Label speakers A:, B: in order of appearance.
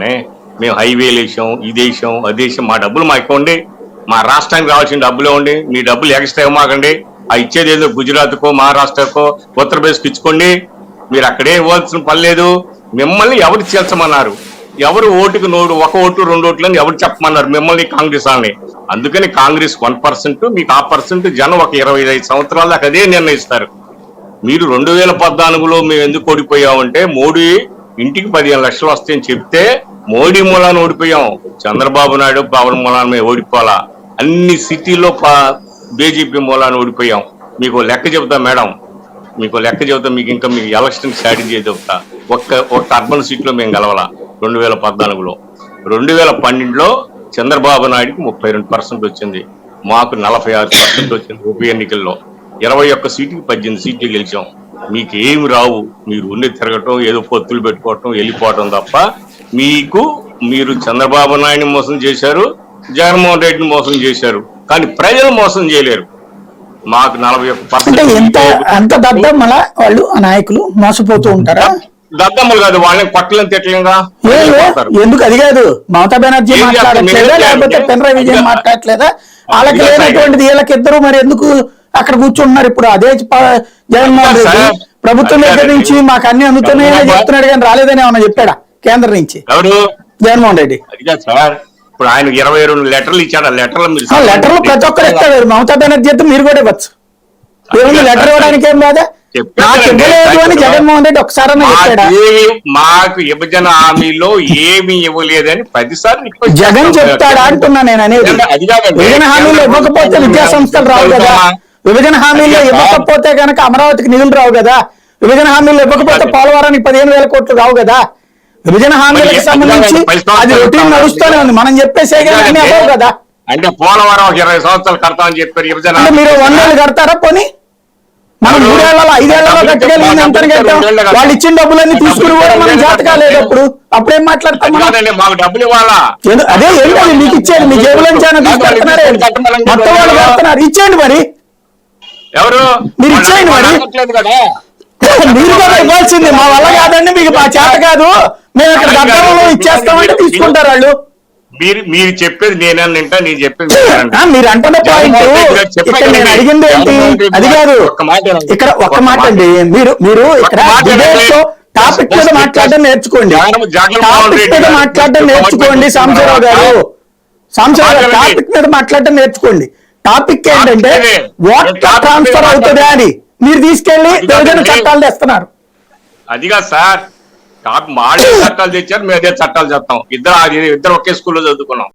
A: మమ్మల్ని. మేము హైవేలు వేసాం, ఇది వేసాం, అది వేసాం. మా డబ్బులు మాకు ఇవ్వండి, మా రాష్ట్రానికి రావాల్సిన డబ్బులు ఇవ్వండి. మీ డబ్బులు ఎక్స్ట్రా ఇవ్వమాకండి. ఆ ఇచ్చేది ఏదో గుజరాత్కో మహారాష్ట్రకో ఉత్తరప్రదేశ్కి ఇచ్చుకోండి. మీరు అక్కడే ఇవ్వాల్సిన పని లేదు. మిమ్మల్ని ఎవరు చేర్చమన్నారు? ఎవరు ఓటుకు నోడు, ఒక ఓటు 2 ఓట్లు అని ఎవరు చెప్పమన్నారు మిమ్మల్ని? కాంగ్రెస్ వాళ్ళని. అందుకని కాంగ్రెస్ 1%, మీకు ఆ పర్సెంట్ జనం ఒక 25 సంవత్సరాల దాకా అదే నిర్ణయిస్తారు. మీరు 2014లో మేము ఎందుకు ఓడిపోయామంటే, మోడీ ఇంటికి 15 లక్షలు వస్తాయని చెప్తే మోడీ మూలాన్ని ఓడిపోయాం. చంద్రబాబు నాయుడు పవన్ మూలాన్ని మేము ఓడిపోవాలా. అన్ని సిటీలో బీజేపీ మూలాన్ని ఓడిపోయాం. మీకు లెక్క చెబుతా మేడం, మీకు లెక్క చెబుతా. మీకు ఇంకా మీకు ఎలక్షన్ స్ట్రాటజీ చెబుతా. ఒక్క అర్బన్ సీట్లో మేము గెలవాలా 2014లో. 2012లో చంద్రబాబు నాయుడుకి 32% వచ్చింది, మాకు 46% వచ్చింది. ఉప ఎన్నికల్లో 21 సీటుకి 18 సీట్లు గెలిచాం. మీకు ఏమి రావు. మీరు ఉండి తిరగటం, ఏదో పొత్తులు పెట్టుకోవటం, వెళ్ళిపోవటం తప్ప మీరు చంద్రబాబు నాయుడిని మోసం చేశారు, జగన్మోహన్ రెడ్డిని మోసం చేశారు, కానీ ప్రజలు మోసం చేయలేరు. మాకు 41%.
B: అంత దద్దమ్మల వాళ్ళు ఆ నాయకులు మోసపోతూ ఉంటారా?
A: దద్దమ్మలు కాదు, వాళ్ళని కొట్టలేని తిట్టలేంగా.
B: ఎందుకు? అది కాదు, మమతా బెనర్జీ మాట్లాడట్లేదా, లేకపోతే పినరాయి విజయన్ మాట్లాడట్లేదా? వాళ్ళకి లేనటువంటిది వీళ్ళకిద్దరు మరి ఎందుకు అక్కడ కూర్చుంటున్నారు? ఇప్పుడు అదే జగన్మోహన్ రెడ్డి ప్రభుత్వం దగ్గర నుంచి మాకు అన్ని అందుతున్నాయని చెప్తున్నాడు, కానీ రాలేదని ఏమన్నా చెప్పాడా కేంద్రం నుంచి?
A: ఎవరు?
B: జగన్మోహన్ రెడ్డి.
A: ఇప్పుడు ఆయన 22 లెటర్లు ఇచ్చాడు.
B: లెటర్లు ప్రతి ఒక్కరు ఇస్తారు. మమతా బెనర్జీ అయితే మీరు కూడా ఇవ్వచ్చు. ఏముంది లెటర్ ఇవ్వడానికి? ఏం కాదా? నాకు ఇవ్వలేదు అని జగన్మోహన్ రెడ్డి ఒకసారన్నా చెప్పాడా?
A: మాకు విభజన హామీలో ఏమి ఇవ్వలేదని 10 సార్లు
B: జగన్ చెప్తాడా అంటున్నా నేను అనేది. విభజన హామీలో ఇవ్వకపోతే విద్యా సంస్థలు రావు కదా. విభజన హామీలో ఇవ్వకపోతే కనుక అమరావతికి నిధులు రావు కదా. విభజన హామీలు ఇవ్వకపోతే పోలవరానికి 15,000 కోట్లు రావు కదా. విభజన హామీలకు సంబంధించి అది రొటీన్ నడుస్తూనే ఉంది. మనం చెప్పేసే కానీ అవ్వవు కదా.
A: అంటే పోలవరం 20 సంవత్సరాలు కడతామని చెప్పారు. విభజన
B: మీరు 1 ఏళ్ళు కడతారా? పోనీ మనం 3 ఏళ్లలో 5 ఏళ్లలో కట్టగలిగింది ఎంత కట్టాం? వాళ్ళు ఇచ్చిన డబ్బులన్నీ తీసుకుని కూడా మనం జాత కాలేదు. అప్పుడేం మాట్లాడతాం?
A: మాకు డబ్బులు ఇవ్వాలా?
B: అదే ఏంటది మీకు ఇచ్చేది? మీ జేబులోంచి తీసుకెళ్తున్నారే, మొత్తం వాళ్ళు కడుతున్నారు. ఇచ్చేయండి మరి.
A: ఎవరు?
B: మీరు ఇచ్చేయండి మరి. మీరు కూడా ఇవ్వాల్సింది. మా వల్ల కాదండి, మీకు మా చేత కాదు, మేము ఇక్కడ గతంలో ఇచ్చేస్తామంటే తీసుకుంటారు వాళ్ళు.
A: మీరు చెప్పేది నేనంటా, నేను చెప్పేది
B: మీరు అంటున్న పాయింట్. ఇక్కడ నేను అడిగింది ఏంటి? అది కాదు. ఇక్కడ ఒక్క మాట అండి, మీరు ఇక్కడ టాపిక్ మీద మాట్లాడడం నేర్చుకోండి. టాపిక్ మీద మాట్లాడడం నేర్చుకోండి సాంబశివరావు గారు. టాపిక్ మీద మాట్లాడడం నేర్చుకోండి. టాపిక్ ఏంటంటే వాటర్ ట్రాన్స్ఫర్ అవుతుందా అని మీరు తీసుకెళ్లి విభజన చట్టాలు తెస్తున్నారు.
A: అదిగా సార్, మా చట్టాలు తెచ్చారు, మేము అదే చట్టాలు చేస్తాం. ఇద్దరు ఒకే స్కూల్లో చదువుకున్నాం.